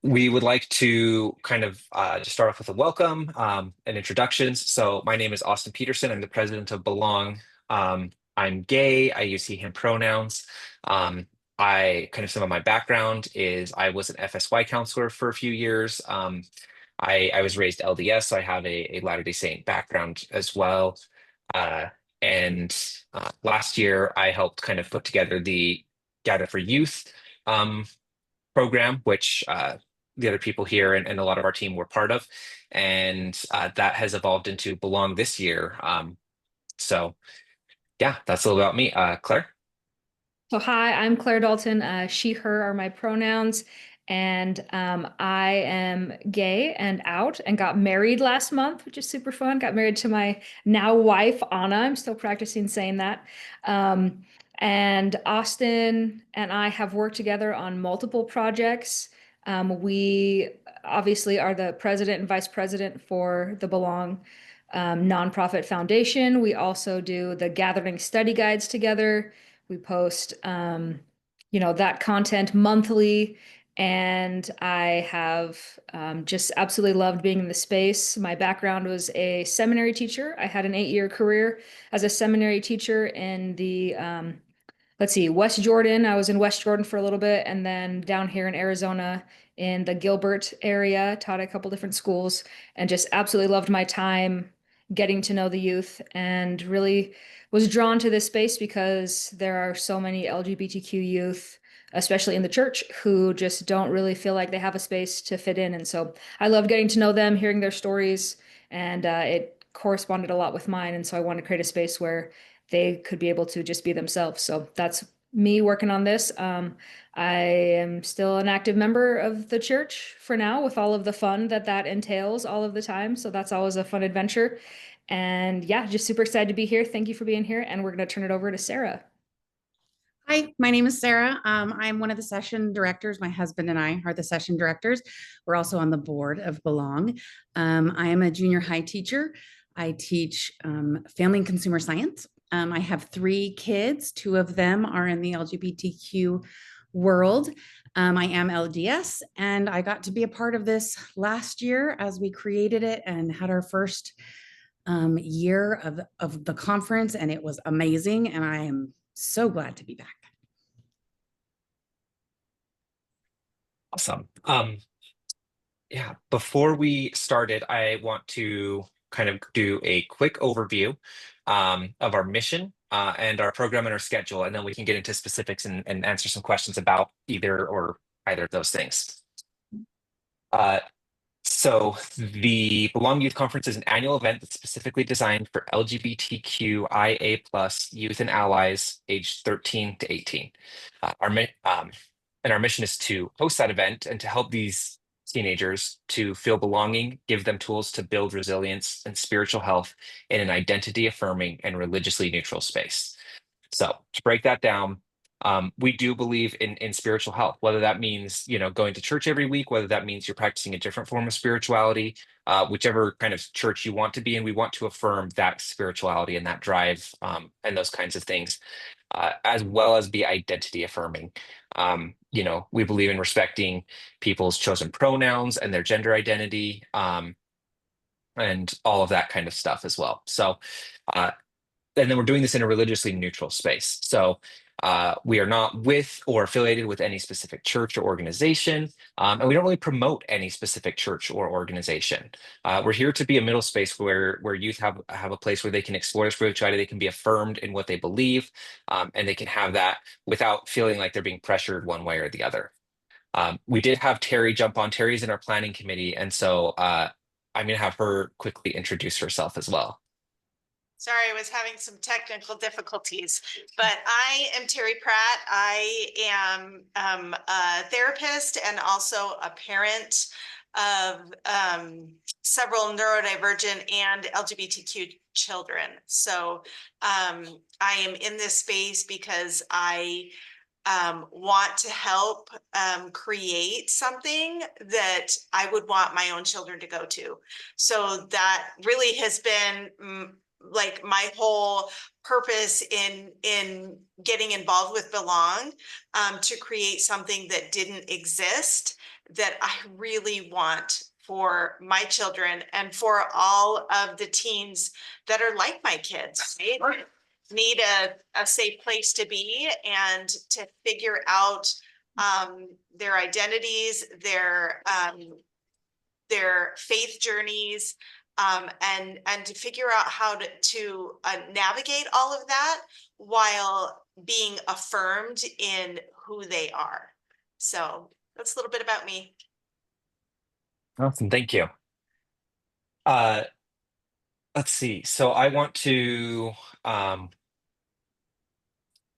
We would like to kind of just start off with a welcome and introductions. So my name is Austin Peterson. I'm the president of Belong. I'm gay. I use he, him pronouns. Um, I kind of some of my background is I was an FSY counselor for a few years. I was raised LDS, so I have a Latter-day Saint background as well. Uh, and last year I helped kind of put together the Gather for Youth. Um, Program, which the other people here and a lot of our team were part of. And that has evolved into Belong this year. So, yeah, that's a little about me. Claire? So hi, I'm Claire Dalton. She, her are my pronouns, and I am gay and out and got married last month, which is super fun. Got married to my now wife, Anna. I'm still practicing saying that. Um, and Austin and I have worked together on multiple projects. We obviously are the president and vice president for the Belong nonprofit foundation. We also do the gathering study guides together. We post, that content monthly. And I have just absolutely loved being in the space. My background was a seminary teacher. I had an 8-year career as a seminary teacher in the, let's see, West Jordan. I was in West Jordan for a little bit, and then down here in Arizona in the Gilbert area, taught at a couple different schools, and just absolutely loved my time getting to know the youth and really was drawn to this space because there are so many LGBTQ youth, especially in the church, who just don't really feel like they have a space to fit in. And so I love getting to know them, hearing their stories, and it corresponded a lot with mine. And so I wanted to create a space where they could be able to just be themselves. So that's me working on this. I am still an active member of the church for now, with all of the fun that that entails all of the time. So that's always a fun adventure. And yeah, just super excited to be here. Thank you for being here. And we're going to turn it over to Sarah. Hi, my name is Sarah. I'm one of the session directors. My husband and I are the session directors. We're also on the board of Belong. I am a junior high teacher. I teach family and consumer science. I have 3 kids. 2 of them are in the LGBTQ world. I am LDS, and I got to be a part of this last year as we created it and had our first year of the conference, and it was amazing. And I am so glad to be back. Awesome. Yeah, before we started, I want to kind of do a quick overview of our mission and our program and our schedule, and then we can get into specifics and answer some questions about either or either of those things. Uh, So the Belong Youth Conference is an annual event that's specifically designed for LGBTQIA plus youth and allies aged 13 to 18. And our mission is to host that event and to help these teenagers to feel belonging, give them tools to build resilience and spiritual health in an identity affirming and religiously neutral space. So to break that down, we do believe in spiritual health, whether that means, going to church every week, whether that means you're practicing a different form of spirituality, whichever kind of church you want to be in, we want to affirm that spirituality and that drive, and those kinds of things, as well as be identity affirming. We believe in respecting people's chosen pronouns and their gender identity, and all of that kind of stuff as well. So, uh, and then we're doing this in a religiously neutral space. So we are not with or affiliated with any specific church or organization, and we don't really promote any specific church or organization. We're here to be a middle space where youth have a place where they can explore their spirituality, they can be affirmed in what they believe, and they can have that without feeling like they're being pressured one way or the other. We did have Terry jump on. Terry's in our planning committee, and so I'm going to have her quickly introduce herself as well. Sorry, I was having some technical difficulties, but I am Terry Pratt. I am a therapist and also a parent of several neurodivergent and LGBTQ children. So I am in this space because I want to help create something that I would want my own children to go to. So that really has been like my whole purpose in getting involved with Belong, to create something that didn't exist, that I really want for my children and for all of the teens that are like my kids, right? Need a safe place to be and to figure out their identities, their faith journeys, and to figure out how to navigate all of that while being affirmed in who they are. So that's a little bit about me. Awesome. Thank you. Let's see. So I want to, I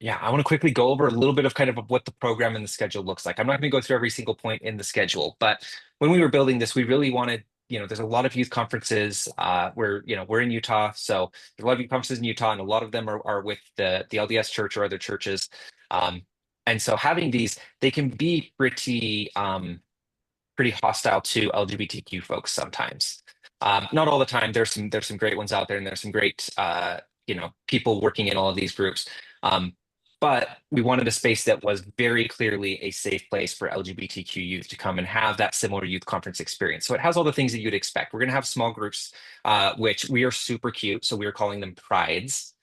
want to quickly go over a little bit of kind of what the program and the schedule looks like. I'm not going to go through every single point in the schedule, but when we were building this, we really wanted, there's a lot of youth conferences. We're in Utah, so there's a lot of youth conferences in Utah, and a lot of them are with the LDS Church or other churches. And so having these, they can be pretty hostile to LGBTQ folks sometimes. Not all the time. There's some great ones out there, and there's some great people working in all of these groups. But we wanted a space that was very clearly a safe place for LGBTQ youth to come and have that similar youth conference experience. So it has all the things that you'd expect. We're going to have small groups, which we are super cute. So we are calling them prides.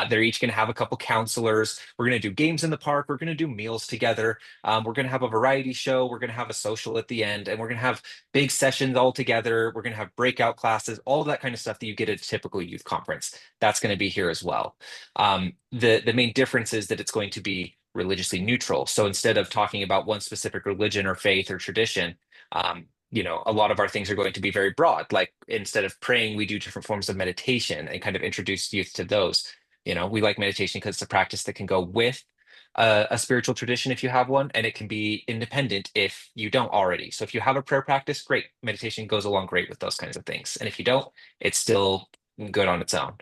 They're each going to have a couple counselors. We're going to do games in the park. We're going to do meals together. We're going to have a variety show. We're going to have a social at the end, and we're going to have big sessions all together. We're going to have breakout classes, all that kind of stuff that you get at a typical youth conference. That's going to be here as well. The main difference is that it's going to be religiously neutral. So instead of talking about one specific religion or faith or tradition, a lot of our things are going to be very broad. Like instead of praying, we do different forms of meditation and kind of introduce youth to those. We like meditation because it's a practice that can go with a spiritual tradition if you have one, and it can be independent if you don't already. So if you have a prayer practice, great. Meditation goes along great with those kinds of things. And if you don't, it's still good on its own.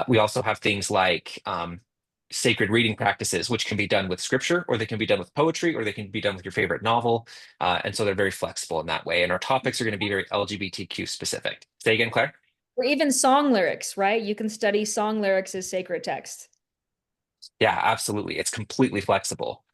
We also have things like sacred reading practices, which can be done with scripture, or they can be done with poetry, or they can be done with your favorite novel. And so they're very flexible in that way. And our topics are going to be very LGBTQ specific. Say again, Claire? Or even song lyrics, right? You can study song lyrics as sacred text. Yeah, absolutely. It's completely flexible.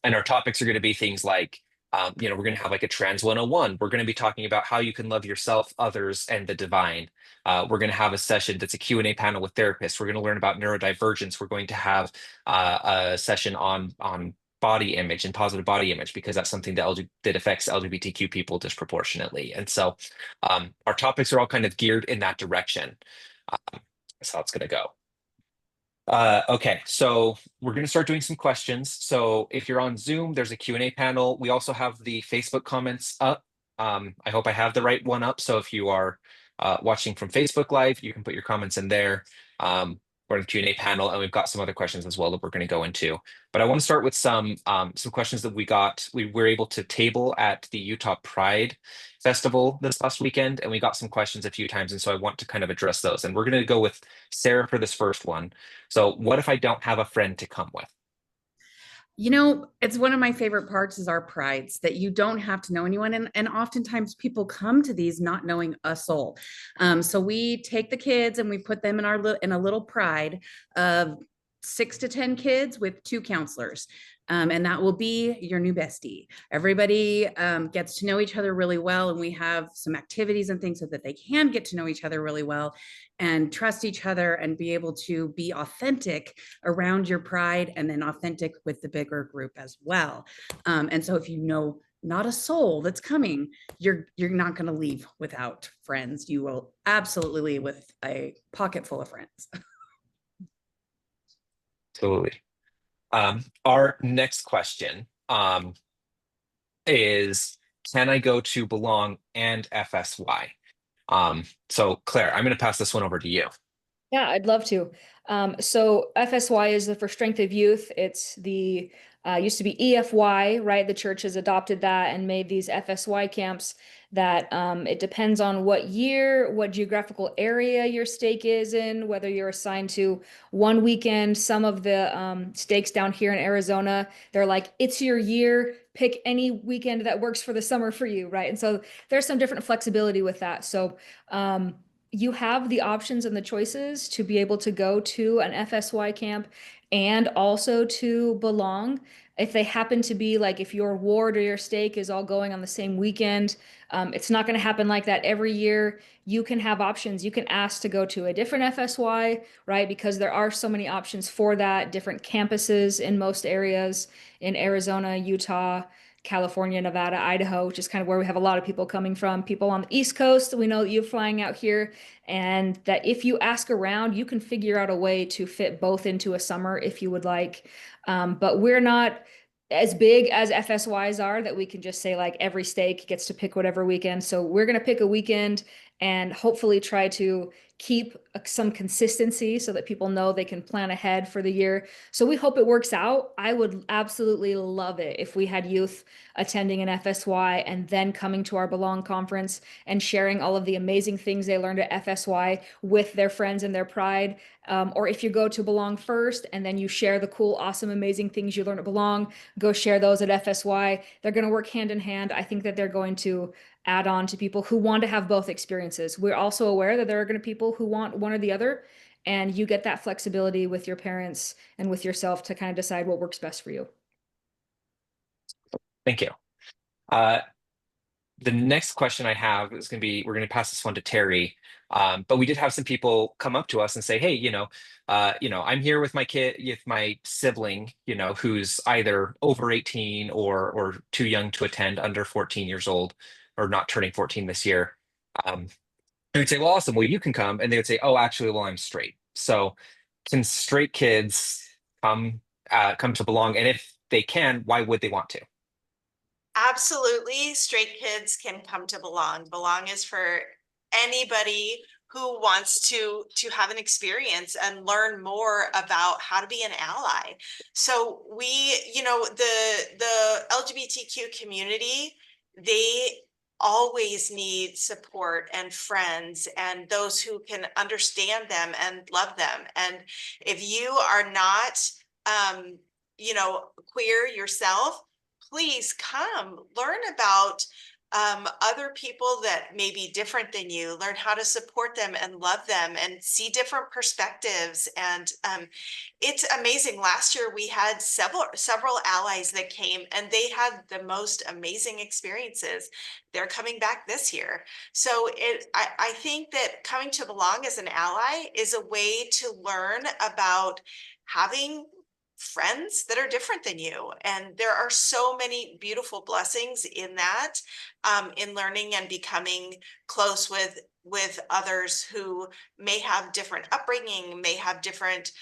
And our topics are going to be things like, we're going to have like a Trans 101. We're going to be talking about how you can love yourself, others, and the divine. We're going to have a session that's a Q&A panel with therapists. We're going to learn about neurodivergence. We're going to have a session on body image and positive body image, because that's something that affects LGBTQ people disproportionately. And so our topics are all kind of geared in that direction. That's how it's going to go. Okay, so we're going to start doing some questions. So if you're on Zoom, there's a Q&A panel. We also have the Facebook comments up. I hope I have the right one up. So if you are watching from Facebook Live, you can put your comments in there. We're in the Q&A panel, and we've got some other questions as well that we're going to go into. But I want to start with some questions that we were able to table at the Utah Pride Festival this last weekend, and we got some questions a few times, and so I want to kind of address those. And we're going to go with Sarah for this first one. So what if I don't have a friend to come with? It's one of my favorite parts is our prides, that you don't have to know anyone. And oftentimes people come to these not knowing a soul. So we take the kids and we put them in a little pride of 6 to 10 kids with 2 counselors. And that will be your new bestie. Everybody gets to know each other really well. And we have some activities and things so that they can get to know each other really well and trust each other and be able to be authentic around your pride, and then authentic with the bigger group as well. And so if you know not a soul that's coming, you're not going to leave without friends. You will absolutely leave with a pocket full of friends. Absolutely. Our next question is, can I go to Belong and FSY? So Claire, I'm going to pass this one over to you. Yeah, I'd love to. So FSY is for Strength of Youth. It's the used to be EFY, right? The church has adopted that and made these FSY camps that it depends on what year, what geographical area your stake is in, whether you're assigned to one weekend. Some of the stakes down here in Arizona, they're like, it's your year, pick any weekend that works for the summer for you, right? And so there's some different flexibility with that. So you have the options and the choices to be able to go to an FSY camp and also to belong. If they happen to be like, if your ward or your stake is all going on the same weekend, it's not going to happen like that every year. You can have options. You can ask to go to a different FSY, right? Because there are so many options for that, different campuses in most areas in Arizona, Utah, California, Nevada, Idaho, which is kind of where we have a lot of people coming from. People on the East Coast, we know that you're flying out here, and that if you ask around, you can figure out a way to fit both into a summer if you would like. But we're not as big as FSYs are that we can just say like every stake gets to pick whatever weekend. So we're going to pick a weekend and hopefully try to keep some consistency so that people know they can plan ahead for the year. So we hope it works out. I would absolutely love it if we had youth attending an FSY and then coming to our Belong conference and sharing all of the amazing things they learned at FSY with their friends and their pride. Or if you go to Belong first and then you share the cool, awesome, amazing things you learned at Belong, go share those at FSY. They're going to work hand in hand. I think that they're going to add on to people who want to have both experiences. We're also aware that there are going to be people who want one or the other, and you get that flexibility with your parents and with yourself to kind of decide what works best for you. Thank you. The next question I have is going to be, we're going to pass this one to Terry. But we did have some people come up to us and say, hey, I'm here with my kid, with my sibling, who's either over 18 or too young to attend, under 14 years old, or not turning 14 this year. And we'd say, well, awesome. Well, you can come. And they would say, oh, actually, well, I'm straight. So can straight kids come to Belong? And if they can, why would they want to? Absolutely, straight kids can come to Belong. Belong is for anybody who wants to have an experience and learn more about how to be an ally. So we, the LGBTQ community, they always need support and friends and those who can understand them and love them. And if you are not queer yourself, please come learn about other people that may be different than you, learn how to support them and love them and see different perspectives. And it's amazing. Last year we had several allies that came and they had the most amazing experiences. They're coming back this year. So I think that coming to Belong as an ally is a way to learn about having friends that are different than you. And there are so many beautiful blessings in that, in learning and becoming close with others who may have different upbringing, may have different,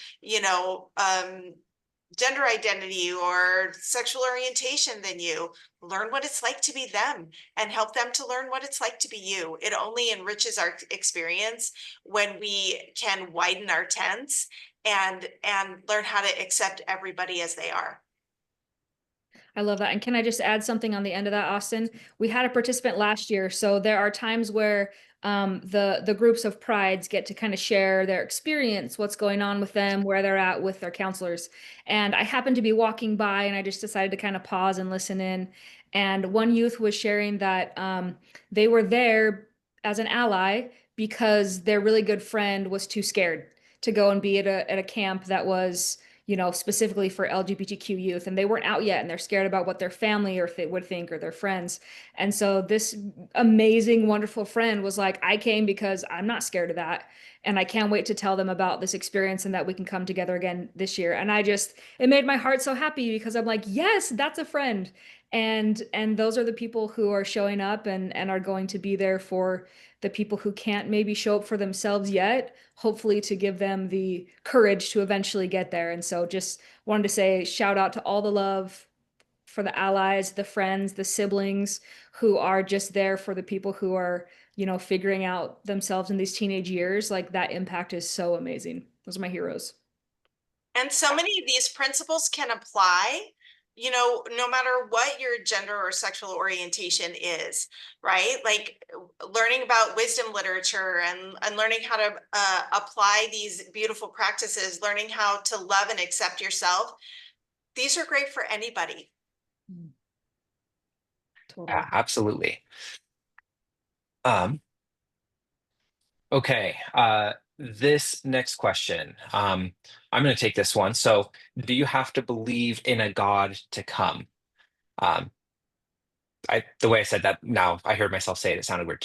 gender identity or sexual orientation than you. Learn what it's like to be them and help them to learn what it's like to be you. It only enriches our experience when we can widen our tents and learn how to accept everybody as they are. I love that. And can I just add something on the end of that, Austin? We had a participant last year, so there are times where the groups of prides get to kind of share their experience, what's going on with them, where they're at with their counselors. And I happened to be walking by, and I just decided to kind of pause and listen in. And one youth was sharing that they were there as an ally because their really good friend was too scared to go and be at a camp that was, specifically for LGBTQ youth, and they weren't out yet, and they're scared about what their family would think, or their friends. And so this amazing, wonderful friend was like, I came because I'm not scared of that, and I can't wait to tell them about this experience and that we can come together again this year. And it made my heart so happy because I'm like, yes, that's a friend. And those are the people who are showing up and are going to be there for the people who can't maybe show up for themselves yet, hopefully to give them the courage to eventually get there. And so just wanted to say shout out to all the love for the allies, the friends, the siblings who are just there for the people who are, figuring out themselves in these teenage years. Like, that impact is so amazing. Those are my heroes. And so many of these principles can apply, no matter what your gender or sexual orientation is, right? Like learning about wisdom literature and learning how to apply these beautiful practices, learning how to love and accept yourself. These are great for anybody. Totally. Absolutely. Okay. This next question. I'm going to take this one. So, do you have to believe in a God to come? Um, the way I said that now, I heard myself say it. It sounded weird.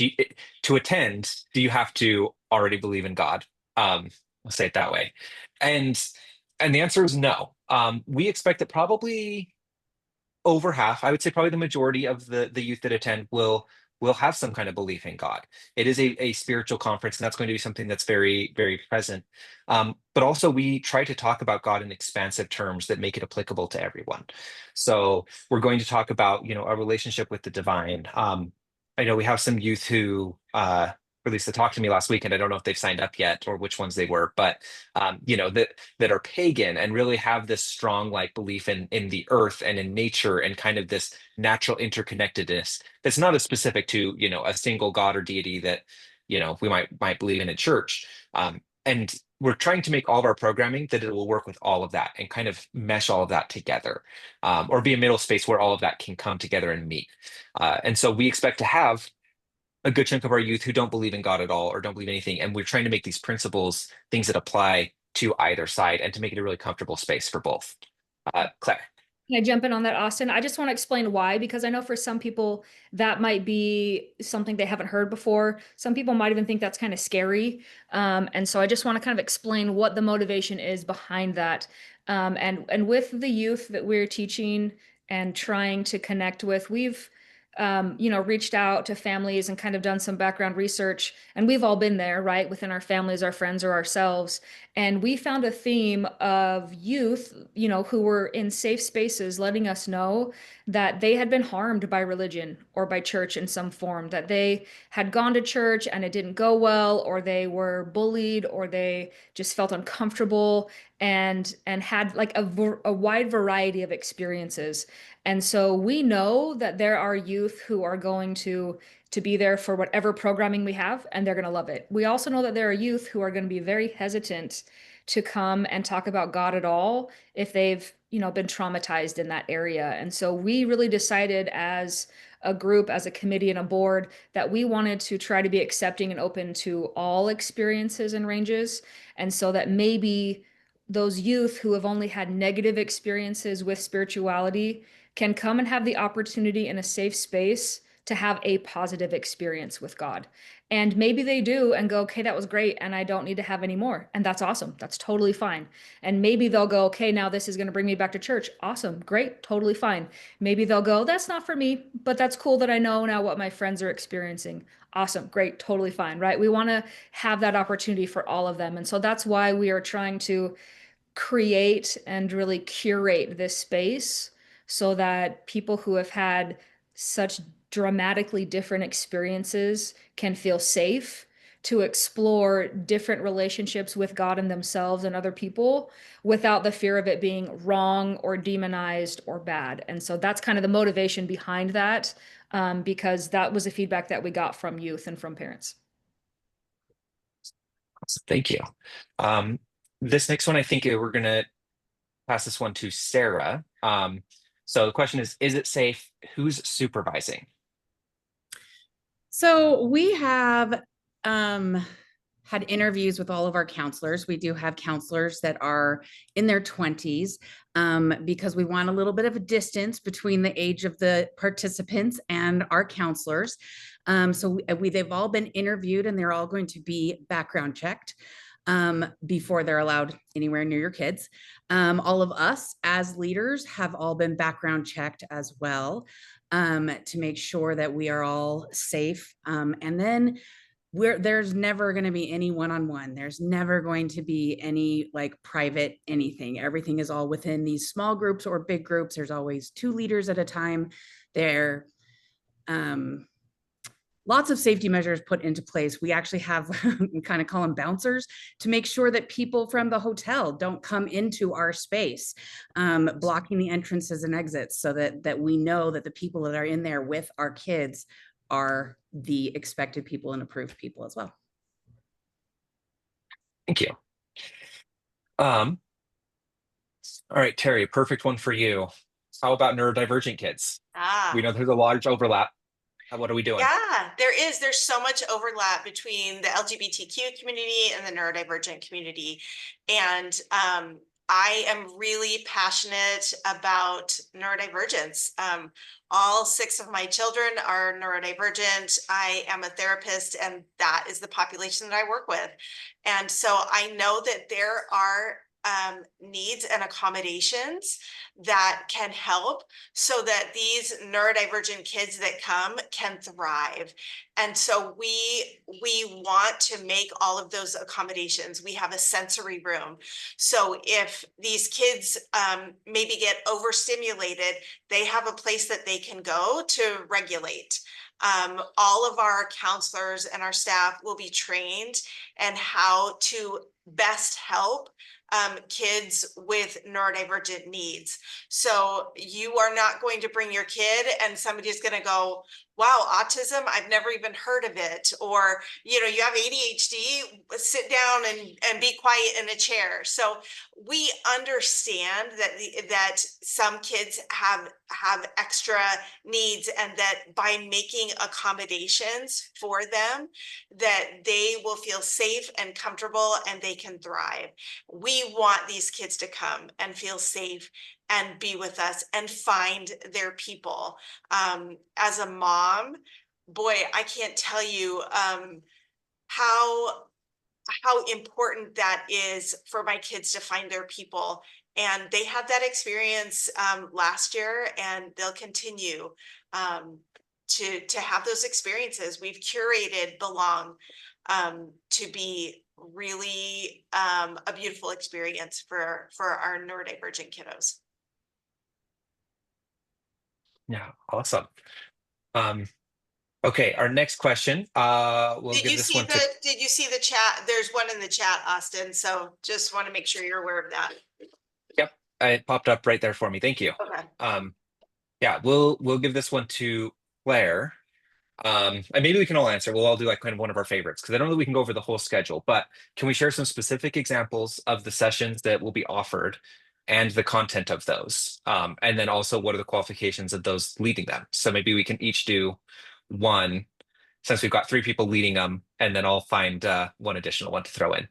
To attend, do you have to already believe in God? I'll say it that way. And the answer is no. We expect that probably over half, I would say probably the majority of the youth that attend will have some kind of belief in God. It is a spiritual conference, and that's going to be something that's very, very present. But also we try to talk about God in expansive terms that make it applicable to everyone. So we're going to talk about, a relationship with the divine. I know we have some youth who or at least they talked to me last week, and I don't know if they've signed up yet or which ones they were, but that are pagan and really have this strong like belief in the earth and in nature and kind of this natural interconnectedness that's not as specific to a single god or deity that we might believe in church. And we're trying to make all of our programming that it will work with all of that and kind of mesh all of that together, or be a middle space where all of that can come together and meet. And so we expect to have a good chunk of our youth who don't believe in God at all or don't believe anything. And we're trying to make these principles things that apply to either side and to make it a really comfortable space for both. Claire. Can I jump in on that, Austin? I just want to explain why, because I know for some people that might be something they haven't heard before. Some people might even think that's kind of scary. And so I just want to kind of explain what the motivation is behind that. And with the youth that we're teaching and trying to connect with, we've reached out to families and kind of done some background research. And we've all been there, right? Within our families, our friends, or ourselves. And we found a theme of youth, who were in safe spaces, letting us know that they had been harmed by religion or by church in some form, that they had gone to church and it didn't go well, or they were bullied, or they just felt uncomfortable and had like a wide variety of experiences. And so we know that there are youth who are going to be there for whatever programming we have, and they're going to love it. We also know that there are youth who are going to be very hesitant to come and talk about God at all if they've, been traumatized in that area. And so we really decided as a group, as a committee and a board, that we wanted to try to be accepting and open to all experiences and ranges. And so that maybe those youth who have only had negative experiences with spirituality can come and have the opportunity in a safe space to have a positive experience with God. And maybe they do and go, okay, that was great, and I don't need to have any more. And that's awesome. That's totally fine. And maybe they'll go, okay, now this is going to bring me back to church. Awesome. Great. Totally fine. Maybe they'll go, that's not for me, but that's cool that I know now what my friends are experiencing. Awesome. Great. Totally fine. Right. We want to have that opportunity for all of them. And so that's why we are trying to create and really curate this space so that people who have had such dramatically different experiences can feel safe to explore different relationships with God and themselves and other people without the fear of it being wrong or demonized or bad. And so that's kind of the motivation behind that, because that was the feedback that we got from youth and from parents. Thank you. This next one, I think we're going to pass this one to Sarah. So the question is it safe? Who's supervising? So we have had interviews with all of our counselors. We do have counselors that are in their 20s, because we want a little bit of a distance between the age of the participants and our counselors. So they've all been interviewed, and they're all going to be background checked before they're allowed anywhere near your kids. All of us as leaders have all been background checked as well, to make sure that we are all safe. And then there's never going to be any one-on-one. There's never going to be any like private anything. Everything is all within these small groups or big groups. There's always 2 leaders at a time. There, lots of safety measures put into place. We actually have, we kind of call them bouncers, to make sure that people from the hotel don't come into our space, blocking the entrances and exits, so that we know that the people that are in there with our kids are the expected people and approved people as well. Thank you. All right, Terry, perfect one for you. How about neurodivergent kids? We know there's a large overlap. What are we doing? Yeah, there's so much overlap between the LGBTQ community and the neurodivergent community. And I am really passionate about neurodivergence. All 6 of my children are neurodivergent. I am a therapist, and that is the population that I work with. And so I know that there are needs and accommodations that can help so that these neurodivergent kids that come can thrive. And so we want to make all of those accommodations. We have a sensory room. So if these kids maybe get overstimulated, they have a place that they can go to regulate. All of our counselors and our staff will be trained in how to best help kids with neurodivergent needs. So you are not going to bring your kid and somebody's going to go, wow, autism, I've never even heard of it. Or, you have ADHD, sit down and be quiet in a chair. So we understand that some kids have extra needs, and that by making accommodations for them, that they will feel safe and comfortable and they can thrive. We want these kids to come and feel safe and be with us and find their people. As a mom, boy, I can't tell you how important that is for my kids to find their people. And they had that experience last year, and they'll continue to have those experiences. We've curated Belong to be really a beautiful experience for our neurodivergent kiddos. Yeah, awesome. Okay, our next question. We'll give this one to. Did you see the chat? There's one in the chat, Austin. So just want to make sure you're aware of that. Yep, it popped up right there for me. Thank you. Okay. Yeah, we'll give this one to Claire. And maybe we can all answer. We'll all do like kind of one of our favorites, because I don't know that we can go over the whole schedule, but can we share some specific examples of the sessions that will be offered and the content of those? And then also, what are the qualifications of those leading them? So maybe we can each do one, since we've got 3 people leading them, and then I'll find one additional one to throw in.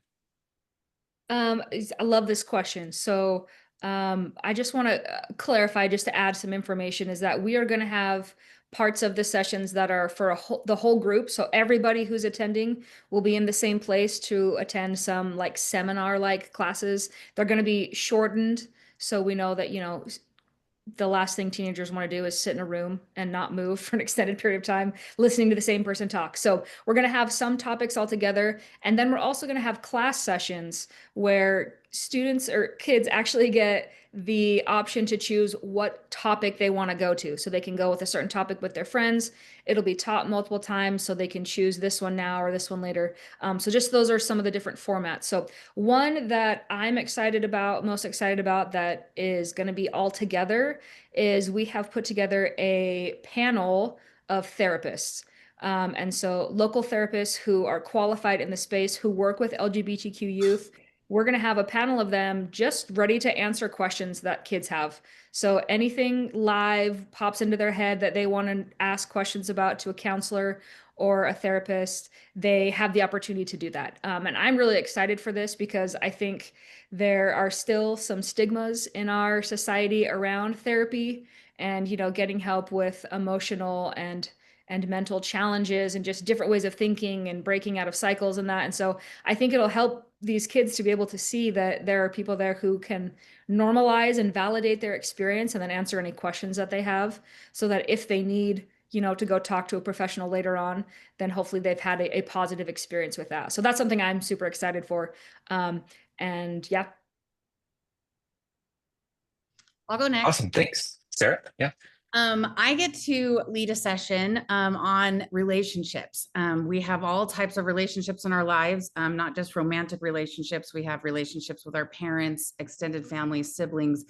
I love this question. So I just want to clarify, just to add some information, is that we are going to have parts of the sessions that are for the whole group. So everybody who's attending will be in the same place to attend some like seminar-like classes. They're going to be shortened. So we know that, the last thing teenagers want to do is sit in a room and not move for an extended period of time, listening to the same person talk. So we're going to have some topics all together. And then we're also going to have class sessions where students or kids actually get the option to choose what topic they want to go to. So they can go with a certain topic with their friends. It'll be taught multiple times, so they can choose this one now or this one later. So just those are some of the different formats. So one that I'm most excited about, that is going to be all together, is we have put together a panel of therapists. And so local therapists who are qualified in the space, who work with LGBTQ youth. We're going to have a panel of them just ready to answer questions that kids have. So anything live pops into their head that they want to ask questions about to a counselor or a therapist, they have the opportunity to do that. And I'm really excited for this, because I think there are still some stigmas in our society around therapy and, getting help with emotional and mental challenges and just different ways of thinking and breaking out of cycles and that. And so I think it'll help these kids to be able to see that there are people there who can normalize and validate their experience and then answer any questions that they have, so that if they need, to go talk to a professional later on, then hopefully they've had a positive experience with that. So that's something I'm super excited for. And yeah. I'll go next. Awesome. Thanks, Sarah. Yeah. I get to lead a session on relationships. We have all types of relationships in our lives, not just romantic relationships. We have relationships with our parents, extended families, siblings,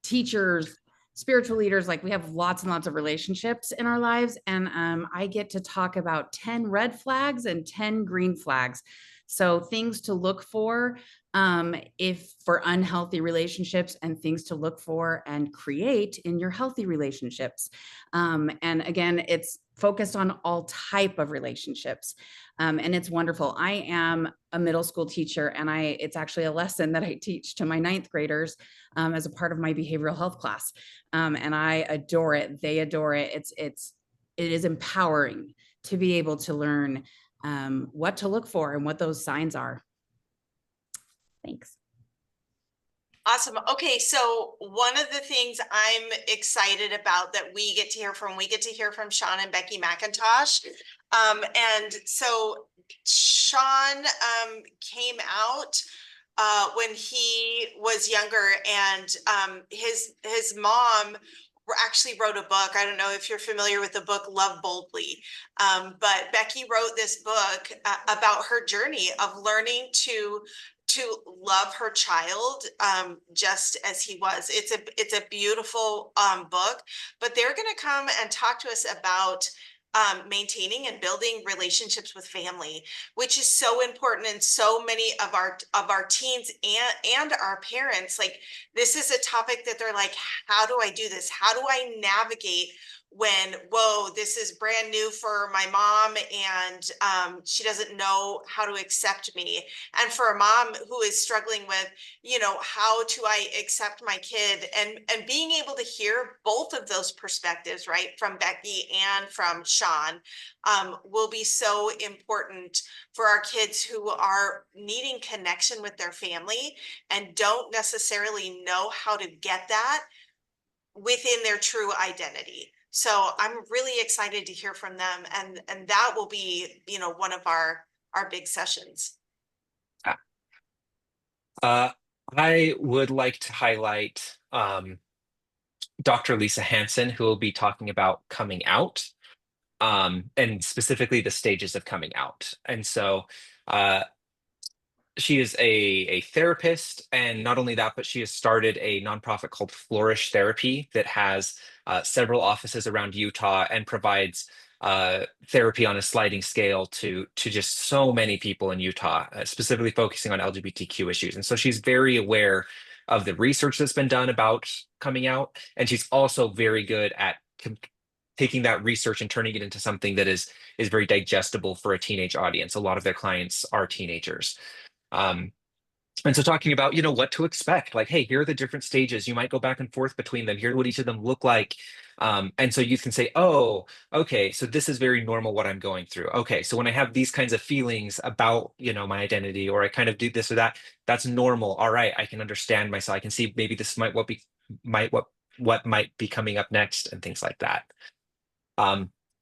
teachers, spiritual leaders. Like, we have lots and lots of relationships in our lives. And I get to talk about 10 red flags and 10 green flags. So things to look for for unhealthy relationships, and things to look for and create in your healthy relationships. And again, it's focused on all type of relationships. And it's wonderful. I am a middle school teacher, and it's actually a lesson that I teach to my 9th graders as a part of my behavioral health class. And I adore it. They adore it. It is empowering to be able to learn what to look for and what those signs are. Thanks. Awesome. Okay, so one of the things I'm excited about that we get to hear from Sean and Becky McIntosh. And so Sean came out when he was younger, and his mom actually wrote a book. I don't know if you're familiar with the book Love Boldly, but Becky wrote this book about her journey of learning to love her child just as he was. It's a beautiful book, but they're going to come and talk to us about maintaining and building relationships with family, which is so important. And so many of our teens and our parents, like, this is a topic that they're like, how do I do this? How do I navigate when, whoa, this is brand new for my mom, and she doesn't know how to accept me. And for a mom who is struggling with, how do I accept my kid, and being able to hear both of those perspectives, right, from Becky and from Sean, will be so important for our kids who are needing connection with their family and don't necessarily know how to get that within their true identity. So I'm really excited to hear from them, and that will be, one of our big sessions. I would like to highlight Dr. Lisa Hansen, who will be talking about coming out, and specifically the stages of coming out. And so she is a therapist, and not only that, but she has started a nonprofit called Flourish Therapy that has several offices around Utah and provides therapy on a sliding scale to just so many people in Utah, specifically focusing on LGBTQ issues. And so she's very aware of the research that's been done about coming out, and she's also very good at taking that research and turning it into something that is very digestible for a teenage audience. A lot of their clients are teenagers. And so talking about, what to expect, like, hey, here are the different stages. You might go back and forth between them. Here's what each of them look like. And so you can say, oh, okay, so this is very normal what I'm going through. Okay, so when I have these kinds of feelings about, my identity, or I kind of do this or that, that's normal. All right, I can understand myself. I can see maybe this might what might be coming up next, and things like that.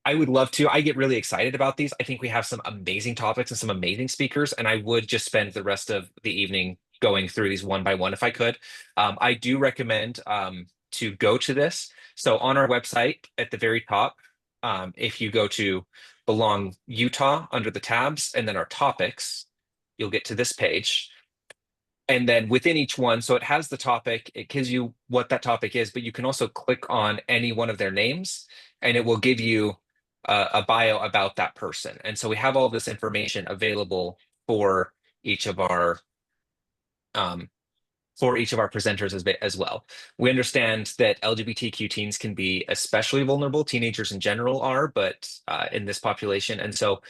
I would love to. I get really excited about these. I think we have some amazing topics and some amazing speakers, and I would just spend the rest of the evening going through these one by one if I could. I do recommend to go to this. So on our website at the very top, if you go to Belong Utah under the tabs and then our topics, you'll get to this page. And then within each one, so it has the topic, it gives you what that topic is, but you can also click on any one of their names and it will give you a bio about that person. And so we have all this information available for each of our presenters as well. We understand that LGBTQ teens can be especially vulnerable. Teenagers in general are, but in this population. And so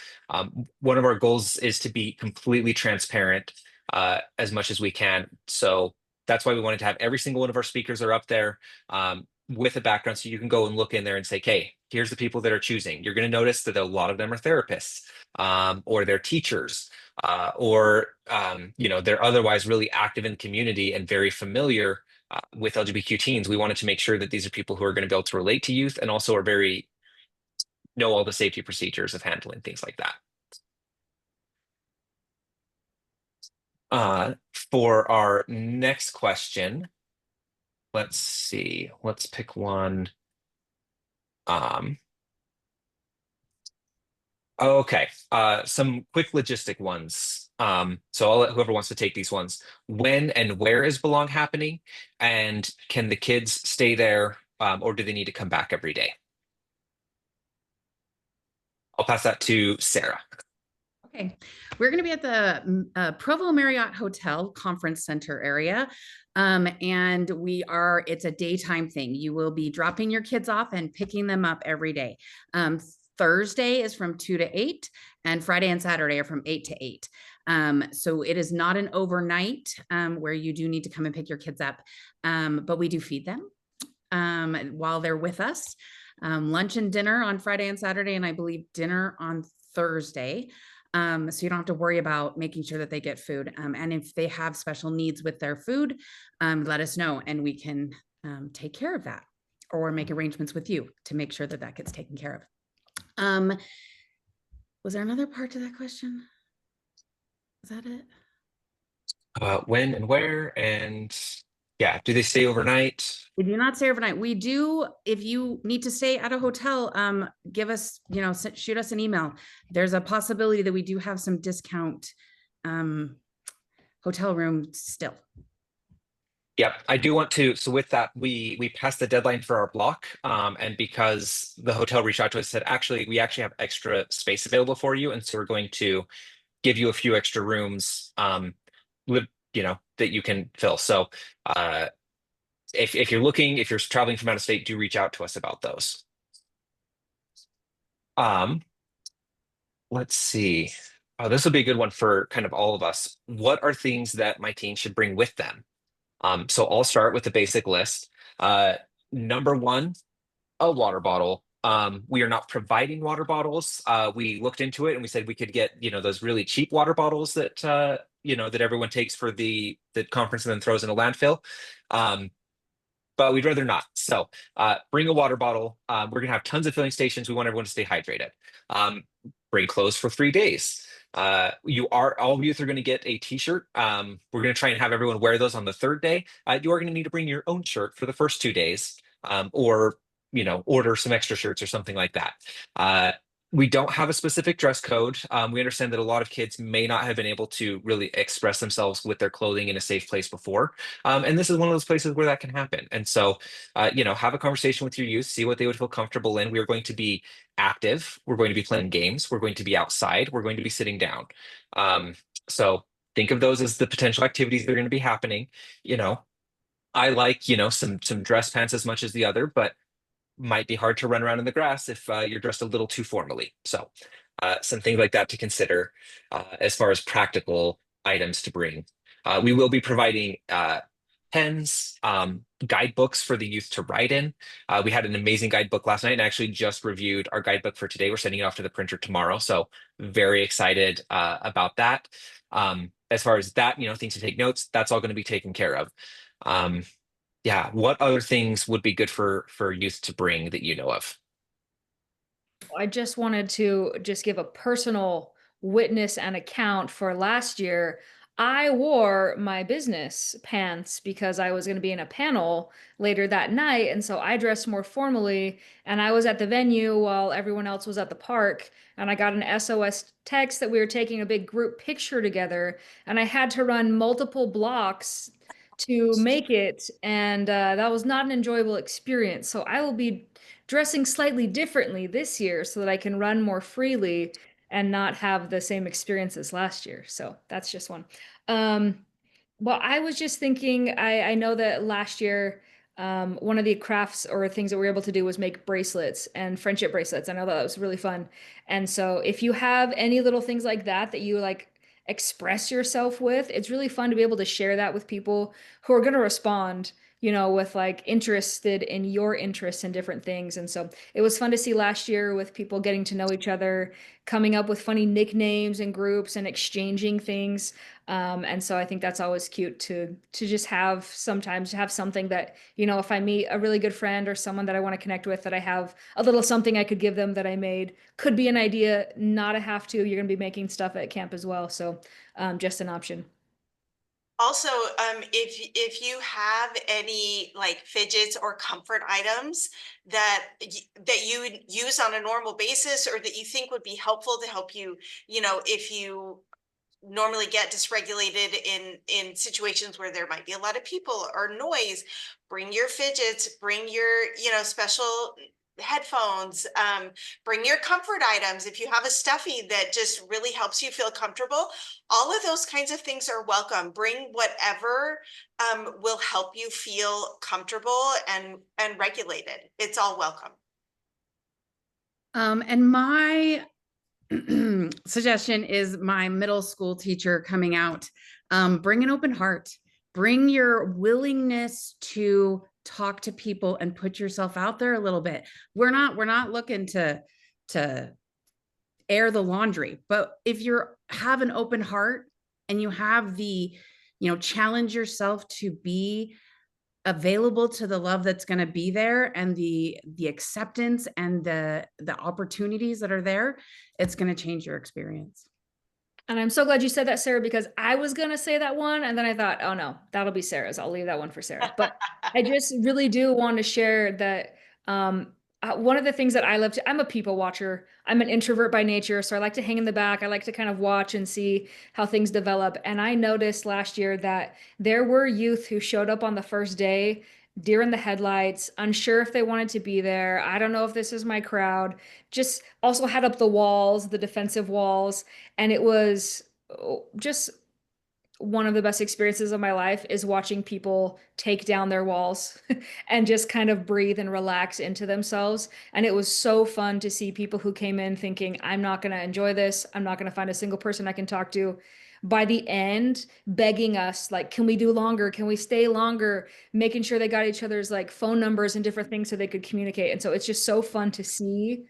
one of our goals is to be completely transparent as much as we can. So that's why we wanted to have every single one of our speakers are up there with a background, so you can go and look in there and say, okay, here's the people that are choosing. You're going to notice that a lot of them are therapists or they're teachers or they're otherwise really active in the community and very familiar with LGBTQ teens. We wanted to make sure that these are people who are going to be able to relate to youth and also are know all the safety procedures of handling things like that. For our next question, let's see. Let's pick one. Okay. Some quick logistic ones. So I'll let whoever wants to take these ones. When and where is Belong happening? And can the kids stay there, or do they need to come back every day? I'll pass that to Sarah. Okay, we're going to be at the Provo Marriott Hotel Conference Center area. And it's a daytime thing. You will be dropping your kids off and picking them up every day. Thursday is from 2 to 8, and Friday and Saturday are from 8 to 8. So it is not an overnight where you do need to come and pick your kids up, but we do feed them while they're with us. Lunch and dinner on Friday and Saturday, and I believe dinner on Thursday. So you don't have to worry about making sure that they get food. And if they have special needs with their food, let us know and we can take care of that or make arrangements with you to make sure that that gets taken care of. Was there another part to that question? Is that it? When and where, and yeah, do they stay overnight? We do not stay overnight. We do, if you need to stay at a hotel, give us, shoot us an email. There's a possibility that we do have some discount hotel room still. Yep, I do want to. So with that, we passed the deadline for our block, and because the hotel reached out to us, said actually we actually have extra space available for you, and so we're going to give you a few extra rooms, that you can fill. So if you're looking, if you're traveling from out of state, do reach out to us about those. Let's see. Oh, this will be a good one for kind of all of us. What are things that my team should bring with them? So I'll start with the basic list. Number one, a water bottle. We are not providing water bottles. We looked into it and we said we could get, those really cheap water bottles that, that everyone takes for the conference and then throws in a landfill. But we'd rather not. So bring a water bottle. We're gonna have tons of filling stations. We want everyone to stay hydrated. Bring clothes for 3 days. All youth are going to get a t-shirt. We're going to try and have everyone wear those on the 3rd day. You are going to need to bring your own shirt for the first 2 days, or order some extra shirts or something like that. We don't have a specific dress code. We understand that a lot of kids may not have been able to really express themselves with their clothing in a safe place before. And this is one of those places where that can happen. And so, have a conversation with your youth, see what they would feel comfortable in. We are going to be active. We're going to be playing games. We're going to be outside. We're going to be sitting down. So think of those as the potential activities that are going to be happening. I like, some dress pants as much as the other, but might be hard to run around in the grass if you're dressed a little too formally. So some things like that to consider as far as practical items to bring. We will be providing pens, guidebooks for the youth to write in. We had an amazing guidebook last night and actually just reviewed our guidebook for today. We're sending it off to the printer tomorrow. So very excited about that. As far as that, things to take notes, that's all going to be taken care of. Yeah, what other things would be good for youth to bring that you know of? I just wanted to just give a personal witness and account for last year. I wore my business pants because I was going to be in a panel later that night. And so I dressed more formally and I was at the venue while everyone else was at the park. And I got an SOS text that we were taking a big group picture together. And I had to run multiple blocks to make it. And that was not an enjoyable experience. So I will be dressing slightly differently this year so that I can run more freely and not have the same experience as last year. So that's just one. Well, I was just thinking, I know that last year, one of the crafts or things that we were able to do was make bracelets and friendship bracelets. I know that was really fun. And so if you have any little things like that you like express yourself with, it's really fun to be able to share that with people who are going to respond, with like interested in your interests in different things. And so it was fun to see last year with people getting to know each other, coming up with funny nicknames and groups and exchanging things. And so I think that's always cute to just have sometimes to have something that, if I meet a really good friend or someone that I want to connect with, that I have a little something I could give them that I made. Could be an idea, not a have to. You're going to be making stuff at camp as well. So just an option. Also, if you have any like fidgets or comfort items that you would use on a normal basis or that you think would be helpful to help you, if you normally get dysregulated in situations where there might be a lot of people or noise, bring your fidgets, bring your, special headphones, bring your comfort items. If you have a stuffy that just really helps you feel comfortable, all of those kinds of things are welcome. Bring whatever will help you feel comfortable and regulated. It's all welcome. And my suggestion is my middle school teacher coming out. Bring an open heart, bring your willingness to talk to people and put yourself out there a little bit. We're not looking to air the laundry, but if you're have an open heart and you have the, challenge yourself to be available to the love that's going to be there and the acceptance and the opportunities that are there, it's going to change your experience. And I'm so glad you said that, Sarah, because I was going to say that one. And then I thought, oh no, that'll be Sarah's. I'll leave that one for Sarah. But I just really do want to share that one of the things that I love to, I'm a people watcher. I'm an introvert by nature. So I like to hang in the back. I like to kind of watch and see how things develop. And I noticed last year that there were youth who showed up on the first day, deer in the headlights, unsure if they wanted to be there. I don't know if this is my crowd. Just also had up the walls, the defensive walls. And it was just one of the best experiences of my life is watching people take down their walls and just kind of breathe and relax into themselves. And it was so fun to see people who came in thinking, I'm not going to enjoy this. I'm not going to find a single person I can talk to. By the end, begging us, like, can we do longer? Can we stay longer? Making sure they got each other's like phone numbers and different things so they could communicate. And so it's just so fun to see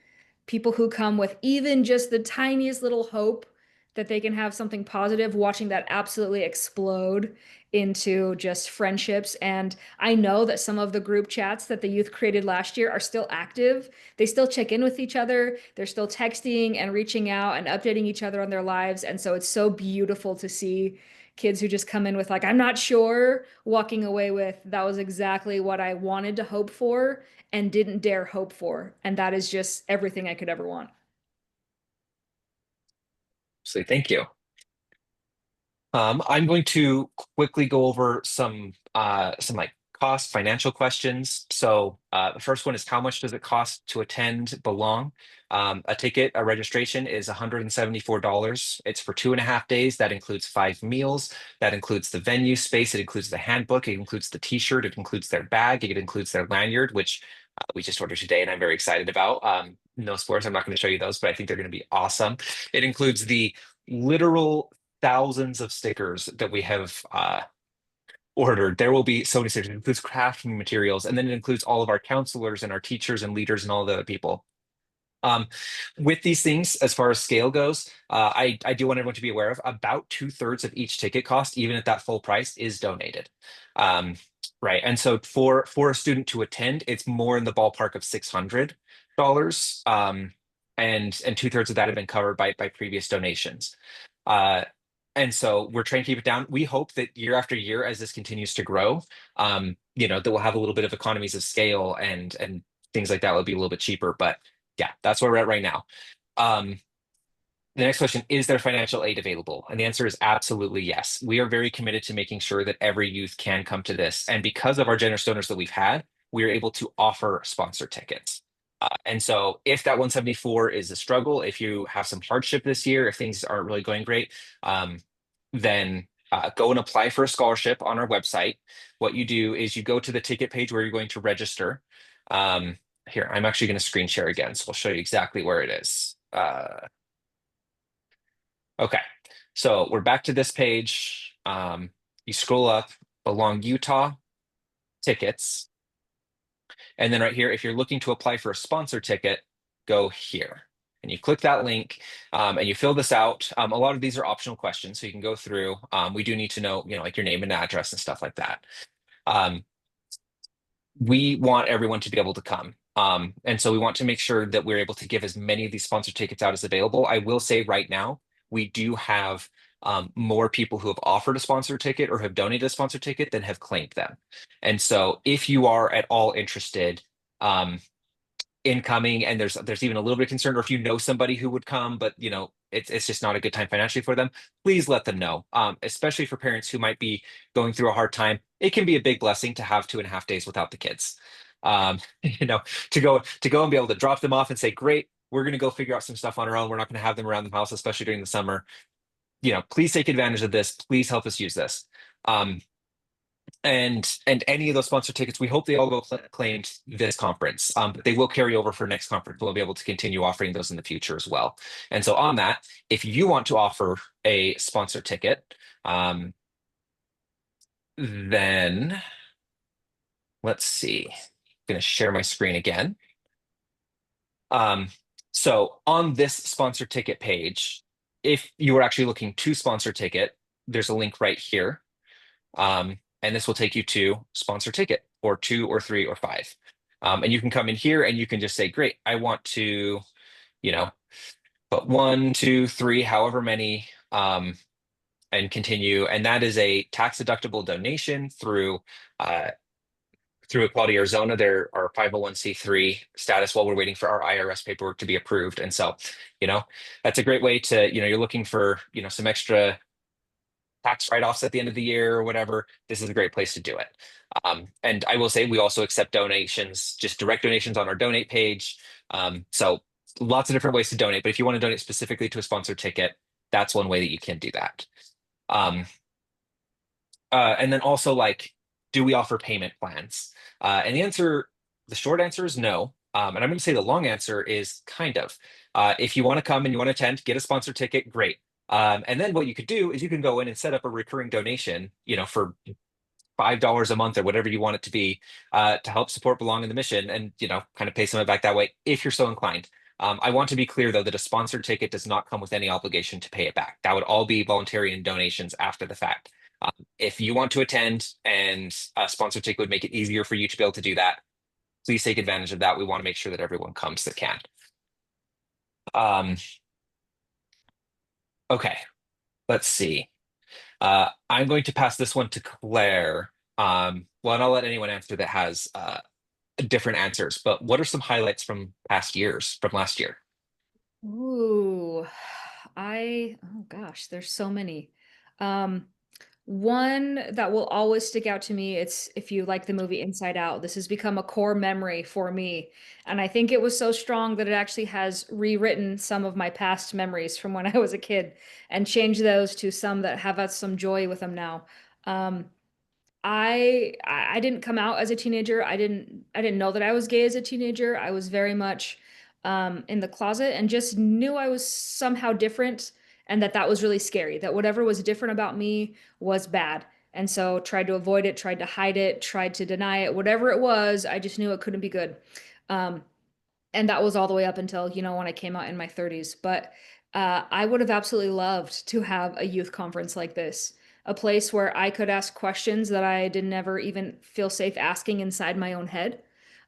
people who come with even just the tiniest little hope that they can have something positive, watching that absolutely explode into just friendships. And I know that some of the group chats that the youth created last year are still active. They still check in with each other. They're still texting and reaching out and updating each other on their lives. And so it's so beautiful to see kids who just come in with like, I'm not sure, walking away with, that was exactly what I wanted to hope for and didn't dare hope for. And that is just everything I could ever want. So thank you. I'm going to quickly go over some like cost financial questions. So the first one is, how much does it cost to attend Belong? A ticket, a registration is $174. It's for 2.5 days. That includes 5 meals. That includes the venue space. It includes the handbook. It includes the t-shirt. It includes their bag. It includes their lanyard, which we just ordered today and I'm very excited about. No spoilers, I'm not going to show you those, but I think they're going to be awesome. It includes the literal thousands of stickers that we have ordered. There will be so many stickers. It includes crafting materials, and then it includes all of our counselors and our teachers and leaders and all the other people. With these things, as far as scale goes, I do want everyone to be aware of about 2/3 of each ticket cost, even at that full price, is donated. Right. And so for a student to attend, it's more in the ballpark of $600. And 2/3 of that have been covered by previous donations. And so we're trying to keep it down. We hope that year after year, as this continues to grow, that we'll have a little bit of economies of scale and things like that will be a little bit cheaper. But yeah, that's where we're at right now. The next question, is there financial aid available? And the answer is absolutely yes. We are very committed to making sure that every youth can come to this. And because of our generous donors that we've had, we are able to offer sponsor tickets. And so if that 174 is a struggle, if you have some hardship this year, if things aren't really going great, then go and apply for a scholarship on our website. What you do is you go to the ticket page where you're going to register. Here, I'm actually going to screen share again, so I'll show you exactly where it is. Okay, so we're back to this page. You scroll up along Utah tickets. And then right here, if you're looking to apply for a sponsor ticket, go here. And you click that link and you fill this out. A lot of these are optional questions, so you can go through. We do need to know, like your name and address and stuff like that. We want everyone to be able to come. And so we want to make sure that we're able to give as many of these sponsor tickets out as available. I will say right now, we do have more people who have offered a sponsor ticket or have donated a sponsor ticket than have claimed them. And so if you are at all interested in coming, and there's even a little bit of concern, or if you know somebody who would come, but it's just not a good time financially for them, please let them know. Especially for parents who might be going through a hard time, it can be a big blessing to have 2.5 days without the kids. To go and be able to drop them off and say, great, we're going to go figure out some stuff on our own. We're not going to have them around the house, especially during the summer. Please take advantage of this. Please help us use this. and any of those sponsor tickets, we hope they all go claimed this conference. But they will carry over for next conference. We'll be able to continue offering those in the future as well. And so on that, if you want to offer a sponsor ticket, then let's see. I'm going to share my screen again. So on this sponsor ticket page, if you are actually looking to sponsor ticket, there's a link right here. And this will take you to sponsor ticket or 2 or 3 or 5. And you can come in here and you can just say, great, I want to, put 1, 2, 3, however many, and continue. And that is a tax deductible donation through Equality Arizona. They're our 501c3 status while we're waiting for our IRS paperwork to be approved. And so, that's a great way to, you're looking for, some extra tax write-offs at the end of the year or whatever. This is a great place to do it. And I will say we also accept donations, just direct donations on our donate page. So lots of different ways to donate, but if you want to donate specifically to a sponsored ticket, that's one way that you can do that. And then also, do we offer payment plans? And the short answer is no. And I'm going to say the long answer is kind of. If you want to come and you want to attend, get a sponsored ticket, great. And then what you could do is you can go in and set up a recurring donation, for $5 a month or whatever you want it to be, to help support Belong in the Mission, and kind of pay some of it back that way if you're so inclined. I want to be clear though that a sponsored ticket does not come with any obligation to pay it back. That would all be voluntary and donations after the fact. If you want to attend and a sponsored ticket would make it easier for you to be able to do that, please take advantage of that. We want to make sure that everyone comes that can. Okay, let's see. I'm going to pass this one to Claire. And I'll let anyone answer that has different answers, but what are some highlights from past years, from last year? Ooh, oh gosh, there's so many. One that will always stick out to me, it's if you like the movie Inside Out, this has become a core memory for me. And I think it was so strong that it actually has rewritten some of my past memories from when I was a kid and changed those to some that have us some joy with them now. I didn't come out as a teenager. I didn't know that I was gay as a teenager. I was very much in the closet and just knew I was somehow different, and that was really scary. That whatever was different about me was bad. And so tried to avoid it, tried to hide it, tried to deny it, whatever it was, I just knew it couldn't be good. And that was all the way up until, when I came out in my 30s. But I would have absolutely loved to have a youth conference like this, a place where I could ask questions that I didn't ever even feel safe asking inside my own head.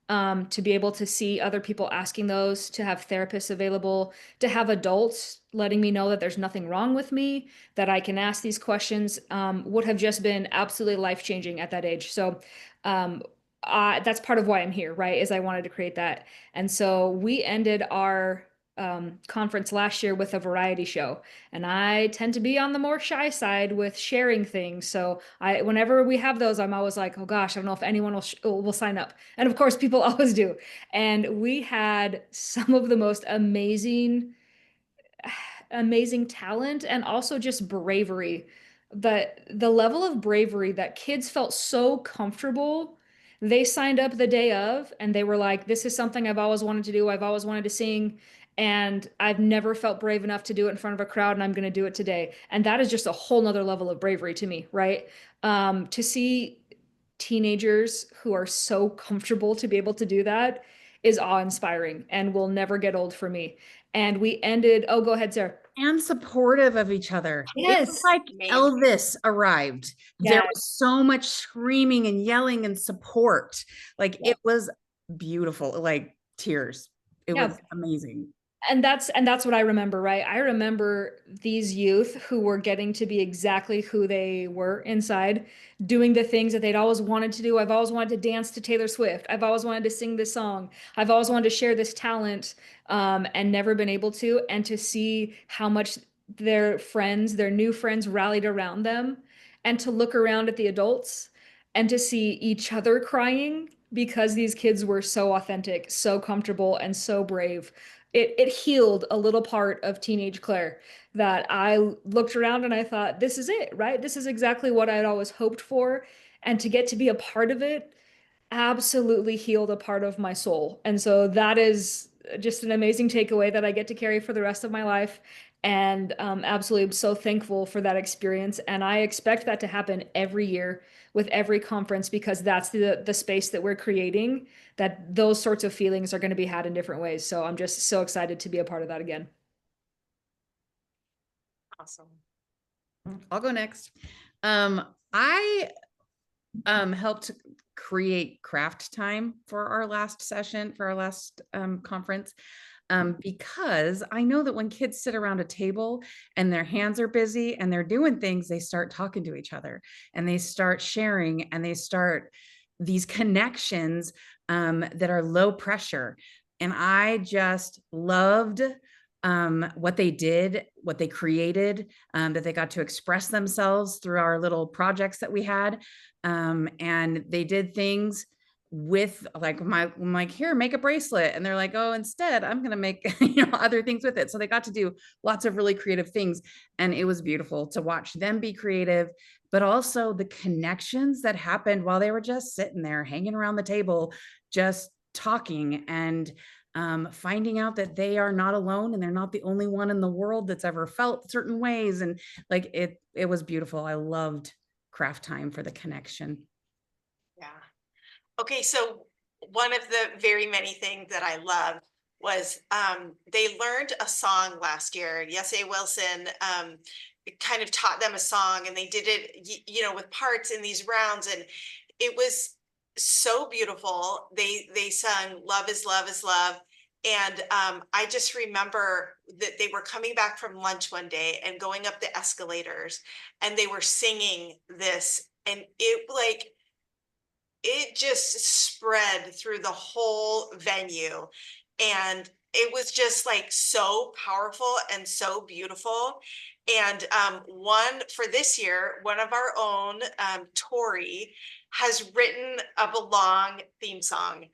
To be able to see other people asking those, to have therapists available, to have adults letting me know that there's nothing wrong with me, that I can ask these questions, would have just been absolutely life-changing at that age. So that's part of why I'm here, right? Is I wanted to create that. And so we ended our conference last year with a variety show, and I tend to be on the more shy side with sharing things. So whenever we have those, I'm always like, oh gosh, I don't know if anyone will sign up. And of course, people always do. And we had some of the most amazing talent and also just bravery. The level of bravery that kids felt so comfortable. They signed up the day of and they were like, this is something I've always wanted to do. I've always wanted to sing, and I've never felt brave enough to do it in front of a crowd, and I'm going to do it today. And that is just a whole nother level of bravery to me, right? To see teenagers who are so comfortable to be able to do that is awe-inspiring and will never get old for me. And we ended, oh, go ahead, Sarah. And supportive of each other. It was Yes. like Amazing. Elvis arrived. There Yes. was so much screaming and yelling and support. Like Yeah. it was beautiful, like tears. It Yeah. was amazing. And that's what I remember, right? I remember these youth who were getting to be exactly who they were inside, doing the things that they'd always wanted to do. I've always wanted to dance to Taylor Swift. I've always wanted to sing this song. I've always wanted to share this talent, and never been able to. And to see how much their friends, their new friends, rallied around them, and to look around at the adults and to see each other crying because these kids were so authentic, so comfortable, and so brave. It healed a little part of teenage Claire, that I looked around and I thought, this is it, right? This is exactly what I'd always hoped for. and to get to be a part of it absolutely healed a part of my soul. And so that is just an amazing takeaway that I get to carry for the rest of my life. And absolutely so thankful for that experience. And I expect that to happen every year with every conference, because that's the space that we're creating, that those sorts of feelings are going to be had in different ways. So I'm just so excited to be a part of that again. Awesome. I'll go next. I helped create craft time for our last session, for our last conference, because I know that when kids sit around a table and their hands are busy and they're doing things, they start talking to each other and they start sharing and they start these connections that are low pressure. And I just loved what they did, what they created, that they got to express themselves through our little projects that we had. And they did things with like I'm like, here, make a bracelet. And they're like, oh, instead, I'm going to make, other things with it. So they got to do lots of really creative things. And it was beautiful to watch them be creative, but also the connections that happened while they were just sitting there hanging around the table, just talking and finding out that they are not alone and they're not the only one in the world that's ever felt certain ways. And like, it was beautiful. I loved craft time for the connection. Yeah. Okay, so one of the very many things that I loved was they learned a song last year. Yes, A. Wilson kind of taught them a song, and they did it, with parts in these rounds, and it was so beautiful. They sung "Love is Love is Love," and I just remember that they were coming back from lunch one day and going up the escalators, and they were singing this, and it just spread through the whole venue, and it was just like so powerful and so beautiful. And one for this year, one of our own, Tori, has written a Belong theme song,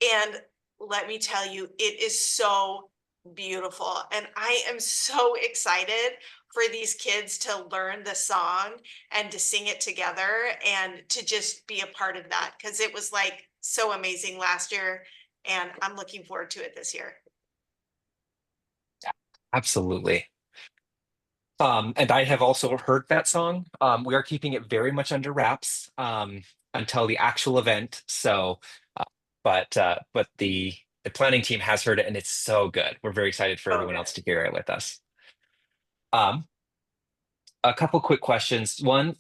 and let me tell you, it is so beautiful, and I am so excited for these kids to learn the song and to sing it together and to just be a part of that, because it was like so amazing last year, and I'm looking forward to it this year. Absolutely. And I have also heard that song. We are keeping it very much under wraps until the actual event. So, but the planning team has heard it, and it's so good. We're very excited for everyone else to hear it with us. Um, a couple quick questions. One,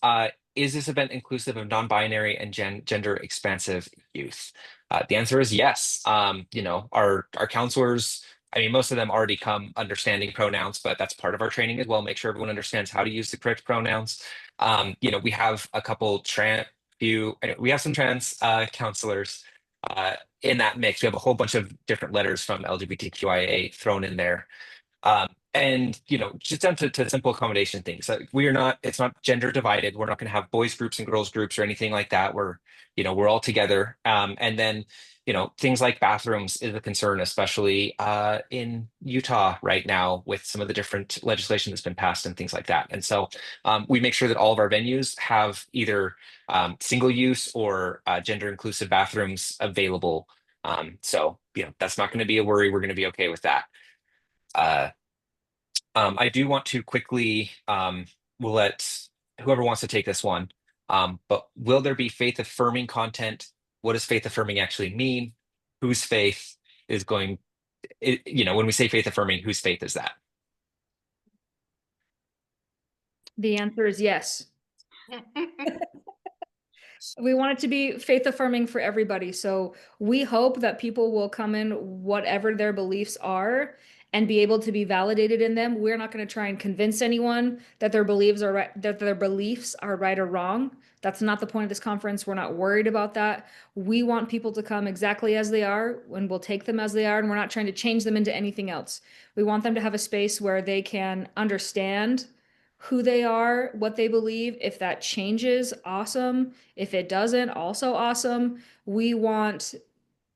is this event inclusive of non-binary and gender expansive youth? The answer is yes. Our counselors, I mean, most of them already come understanding pronouns, but that's part of our training as well. Make sure everyone understands how to use the correct pronouns. We have a couple we have some trans counselors in that mix. We have a whole bunch of different letters from LGBTQIA thrown in there. And just down to simple accommodation things. It's not gender divided. We're not going to have boys groups and girls groups or anything like that. We're all together. And then things like bathrooms is a concern, especially in Utah right now with some of the different legislation that's been passed and things like that. And so we make sure that all of our venues have either single use or gender inclusive bathrooms available. So that's not going to be a worry. We're going to be okay with that. I do want to quickly, we'll let whoever wants to take this one, but will there be faith affirming content? What does faith affirming actually mean? Whose faith is when we say faith affirming, whose faith is that? The answer is yes. We want it to be faith affirming for everybody. So we hope that people will come in whatever their beliefs are and be able to be validated in them. We're not going to try and convince anyone that their beliefs are right, that their beliefs are right or wrong. That's not the point of this conference. We're not worried about that. We want people to come exactly as they are, and we'll take them as they are, and we're not trying to change them into anything else. We want them to have a space where they can understand who they are, what they believe. If that changes, awesome. If it doesn't, also awesome. We want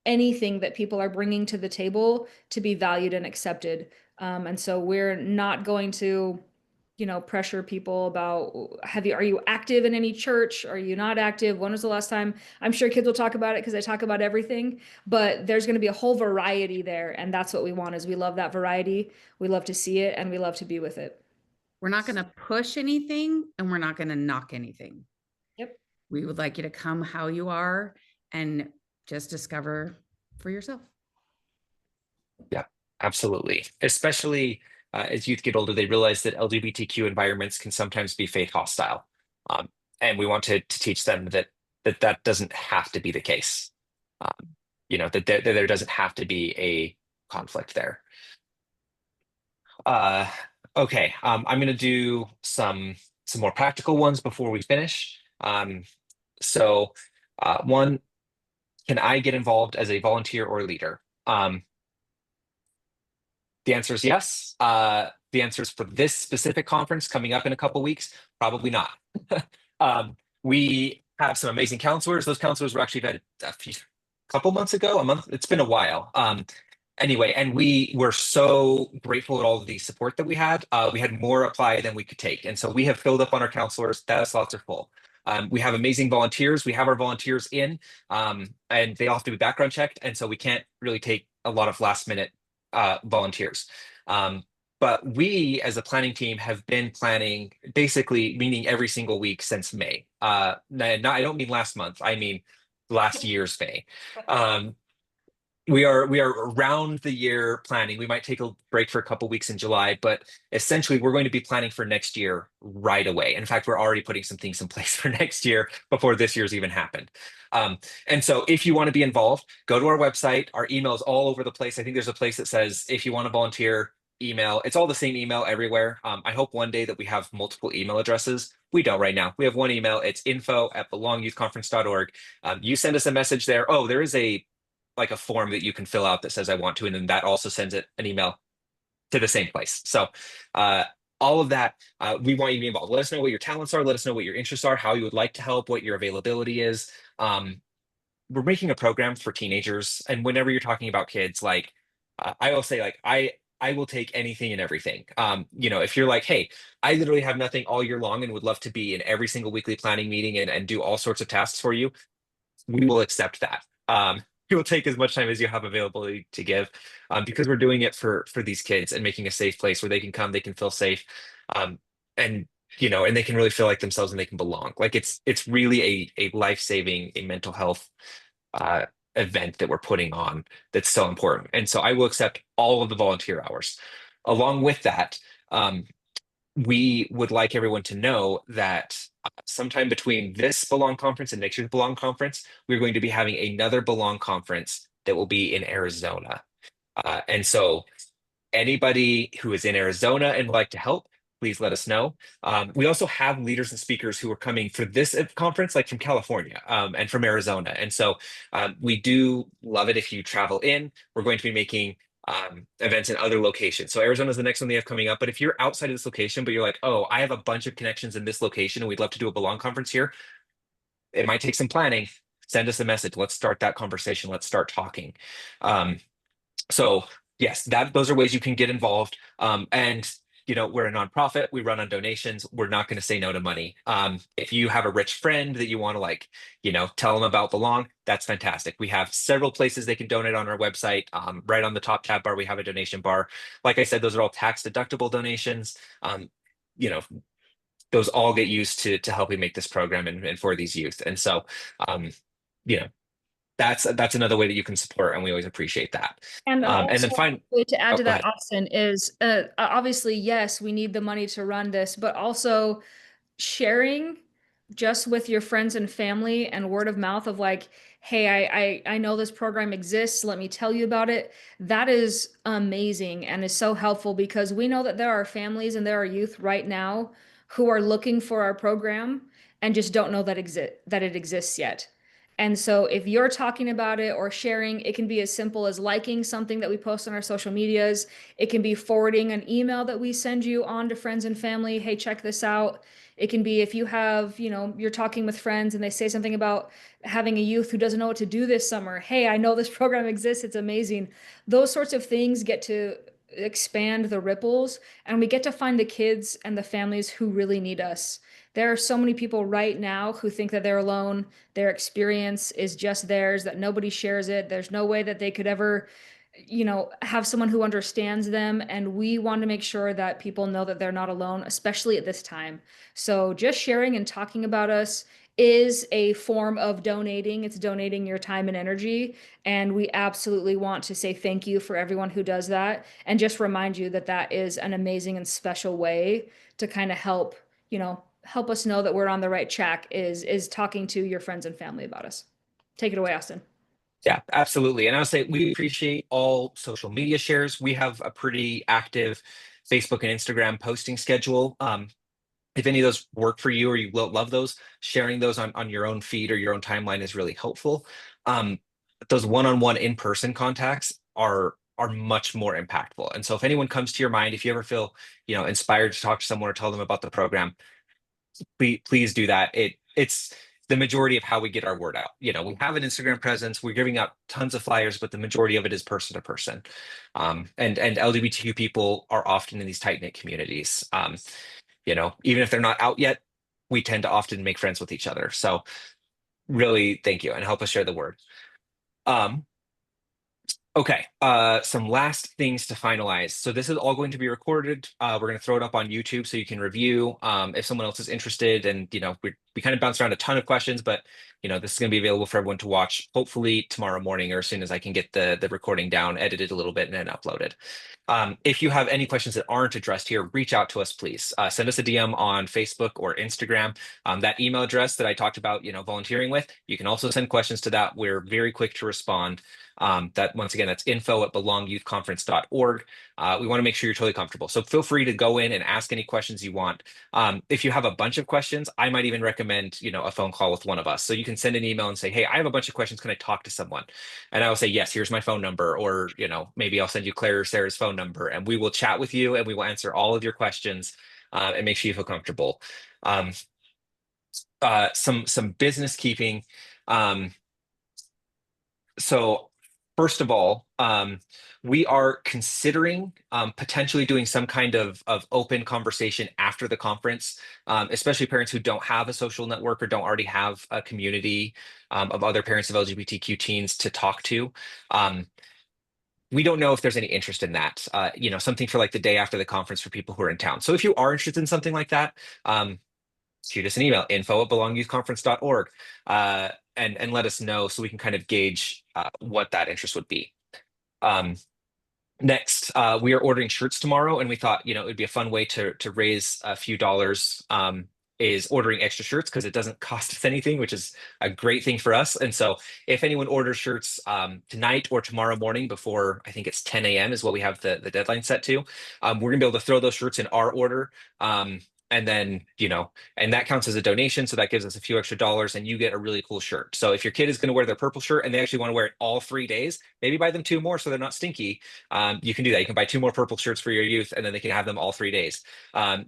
anything that people are bringing to the table to be valued and accepted. And so we're not going to pressure people about are you active in any church? Are you not active? When was the last time? I'm sure kids will talk about it because I talk about everything, but there's going to be a whole variety there. And that's what we want is we love that variety. We love to see it and we love to be with it. We're not going to push anything and we're not going to knock anything. Yep. We would like you to come how you are and just discover for yourself. Yeah, absolutely. Especially as youth get older, they realize that LGBTQ environments can sometimes be faith hostile. And we want to teach them that doesn't have to be the case. That there doesn't have to be a conflict there. Okay, I'm going to do some more practical ones before we finish. One, can I get involved as a volunteer or leader? The answer is yes. The answer is for this specific conference coming up in a couple weeks, probably not. We have some amazing counselors. Those counselors were actually vetted couple months ago, a month. It's been a while. Anyway, and we were so grateful at all of the support that we had. We had more apply than we could take. And so we have filled up on our counselors. That slots are full. We have amazing volunteers. We have our volunteers in, and they all have to be background checked. And so we can't really take a lot of last minute volunteers. But we as a planning team have been planning basically meeting every single week since May. I don't mean last month, I mean last year's May. We are around the year planning. We might take a break for a couple weeks in July, but essentially we're going to be planning for next year right away. In fact, we're already putting some things in place for next year before this year's even happened. And so if you want to be involved, go to our website. Our email is all over the place. I think there's a place that says, if you want to volunteer, email. It's all the same email everywhere. I hope one day that we have multiple email addresses. We don't right now. We have one email. It's info@belongyouthconference.org. You send us a message there. Oh, there is a form that you can fill out that says I want to, and then that also sends it an email to the same place. So all of that, we want you to be involved. Let us know what your talents are. Let us know what your interests are, how you would like to help, what your availability is. We're making a program for teenagers. And whenever you're talking about kids, I will say, I will take anything and everything. If you're like, hey, I literally have nothing all year long and would love to be in every single weekly planning meeting and do all sorts of tasks for you, we will accept that. It will take as much time as you have availability to give, because we're doing it for these kids and making a safe place where they can come, they can feel safe, and and they can really feel like themselves and they can belong. It's really a life-saving, a mental health event that we're putting on that's so important. And so I will accept all of the volunteer hours. Along with that, we would like everyone to know that sometime between this Belong conference and next year's Belong conference, we're going to be having another Belong conference that will be in Arizona. And so anybody who is in Arizona and would like to help, please let us know. We also have leaders and speakers who are coming for this conference, like from California and from Arizona. And so we do love it if you travel in. We're going to be making events in other locations. So Arizona is the next one they have coming up. But if you're outside of this location, but you're like, oh, I have a bunch of connections in this location and we'd love to do a Belong conference here, it might take some planning. Send us a message. Let's start that conversation. Let's start talking. So yes, those are ways you can get involved. And we're a nonprofit. We run on donations. We're not going to say no to money. If you have a rich friend that you want to tell them about Belong, that's fantastic. We have several places they can donate on our website. Right on the top tab bar, we have a donation bar. Like I said, those are all tax deductible donations. Those all get used to helping make this program and for these youth. And so, that's another way that you can support, and we always appreciate that. And then to add to go that, ahead. Austin, is obviously, yes, we need the money to run this, but also sharing just with your friends and family and word of mouth of hey, I know this program exists. Let me tell you about it. That is amazing and is so helpful because we know that there are families and there are youth right now who are looking for our program and just don't know that it exists yet. And so if you're talking about it or sharing, it can be as simple as liking something that we post on our social medias. It can be forwarding an email that we send you on to friends and family. Hey, check this out. It can be if you have, you're talking with friends and they say something about having a youth who doesn't know what to do this summer. Hey, I know this program exists. It's amazing. Those sorts of things get to expand the ripples, and we get to find the kids and the families who really need us. There are so many people right now who think that they're alone. Their experience is just theirs, that nobody shares it. There's no way that they could ever, have someone who understands them. And we want to make sure that people know that they're not alone, especially at this time. So just sharing and talking about us is a form of donating. It's donating your time and energy. And we absolutely want to say thank you for everyone who does that. And just remind you that that is an amazing and special way to kind of help us know that we're on the right track is talking to your friends and family about us. Take it away, Austin. Yeah, absolutely. And I'll say we appreciate all social media shares. We have a pretty active Facebook and Instagram posting schedule. If any of those work for you or you love those, sharing those on your own feed or your own timeline is really helpful. Those one-on-one in-person contacts are much more impactful. And so if anyone comes to your mind, if you ever feel, inspired to talk to someone or tell them about the program, please do that. It's the majority of how we get our word out. We have an Instagram presence, we're giving out tons of flyers, but the majority of it is person to person. And LGBTQ people are often in these tight-knit communities. Even if they're not out yet, we tend to often make friends with each other. So really thank you and help us share the word. Okay, some last things to finalize. So this is all going to be recorded. We're going to throw it up on YouTube so you can review if someone else is interested. And, we kind of bounced around a ton of questions, but, this is going to be available for everyone to watch, hopefully tomorrow morning or as soon as I can get the recording down, edited a little bit and then uploaded. If you have any questions that aren't addressed here, reach out to us, please. Send us a DM on Facebook or Instagram. That email address that I talked about, volunteering with, you can also send questions to that. We're very quick to respond. That once again, that's info@belongyouthconference.org. We want to make sure you're totally comfortable. So feel free to go in and ask any questions you want. If you have a bunch of questions, I might even recommend, a phone call with one of us. So you can send an email and say, hey, I have a bunch of questions. Can I talk to someone? And I will say, yes, here's my phone number. Or, maybe I'll send you Claire or Sarah's phone number and we will chat with you and we will answer all of your questions and make sure you feel comfortable. Some business keeping. So first of all, we are considering potentially doing some kind of open conversation after the conference, especially parents who don't have a social network or don't already have a community of other parents of LGBTQ teens to talk to. We don't know if there's any interest in that, something for like the day after the conference for people who are in town. So if you are interested in something like that, shoot us an email, info@belongyouthconference.org, and let us know so we can kind of gauge what that interest would be. Next, we are ordering shirts tomorrow, and we thought, it would be a fun way to raise a few dollars, is ordering extra shirts because it doesn't cost us anything, which is a great thing for us. And so if anyone orders shirts tonight or tomorrow morning before, I think it's 10 a.m. is what we have the deadline set to, we're gonna be able to throw those shirts in our order. And then, and that counts as a donation. So that gives us a few extra dollars and you get a really cool shirt. So if your kid is going to wear their purple shirt and they actually want to wear it all 3 days, maybe buy them 2 more so they're not stinky. You can do that. You can buy 2 more purple shirts for your youth and then they can have them all 3 days.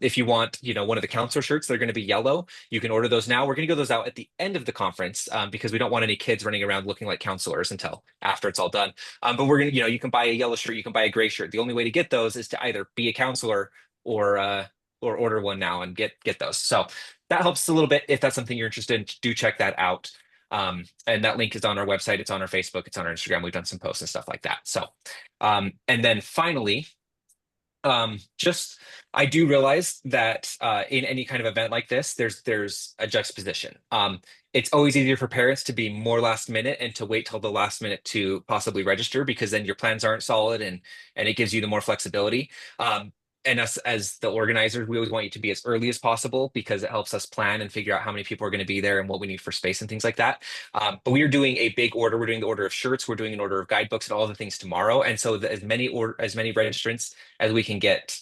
If you want, one of the counselor shirts, they're going to be yellow. You can order those now. We're going to go those out at the end of the conference because we don't want any kids running around looking like counselors until after it's all done. But we're going to, you can buy a yellow shirt, you can buy a gray shirt. The only way to get those is to either be a counselor or order one now and get those. So that helps a little bit. If that's something you're interested in, do check that out. And that link is on our website. It's on our Facebook. It's on our Instagram. We've done some posts and stuff like that. So, and then finally, I do realize that in any kind of event like this, there's a juxtaposition. It's always easier for parents to be more last minute and to wait till the last minute to possibly register because then your plans aren't solid and it gives you the more flexibility. And us as the organizers, we always want you to be as early as possible because it helps us plan and figure out how many people are going to be there and what we need for space and things like that. But we are doing a big order. We're doing the order of shirts. We're doing an order of guidebooks and all the things tomorrow. And so as many registrants as we can get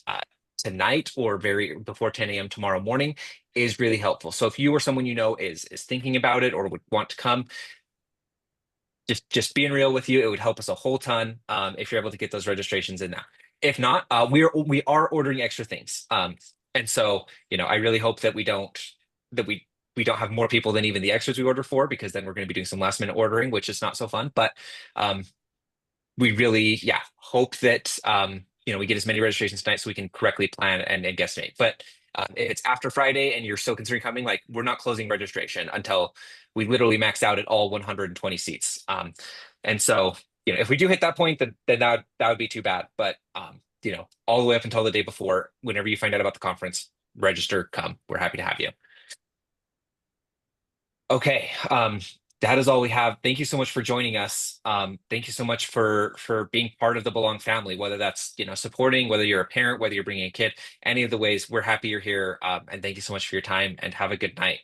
tonight or before 10 a.m. tomorrow morning is really helpful. So if you or someone is thinking about it or would want to come, just being real with you, it would help us a whole ton if you're able to get those registrations in now. If not, we are ordering extra things. And so, I really hope that we don't have more people than even the extras we order for, because then we're going to be doing some last minute ordering, which is not so fun. But we really, hope that we get as many registrations tonight so we can correctly plan and guesstimate. But if it's after Friday and you're still considering coming, like we're not closing registration until we literally max out at all 120 seats. And so, if we do hit that point, then that would be too bad. But all the way up until the day before, whenever you find out about the conference, register, come. We're happy to have you. Okay. That is all we have. Thank you so much for joining us. Thank you so much for being part of the Belong family, whether that's, supporting, whether you're a parent, whether you're bringing a kid, any of the ways. We're happy you're here. And thank you so much for your time, and have a good night.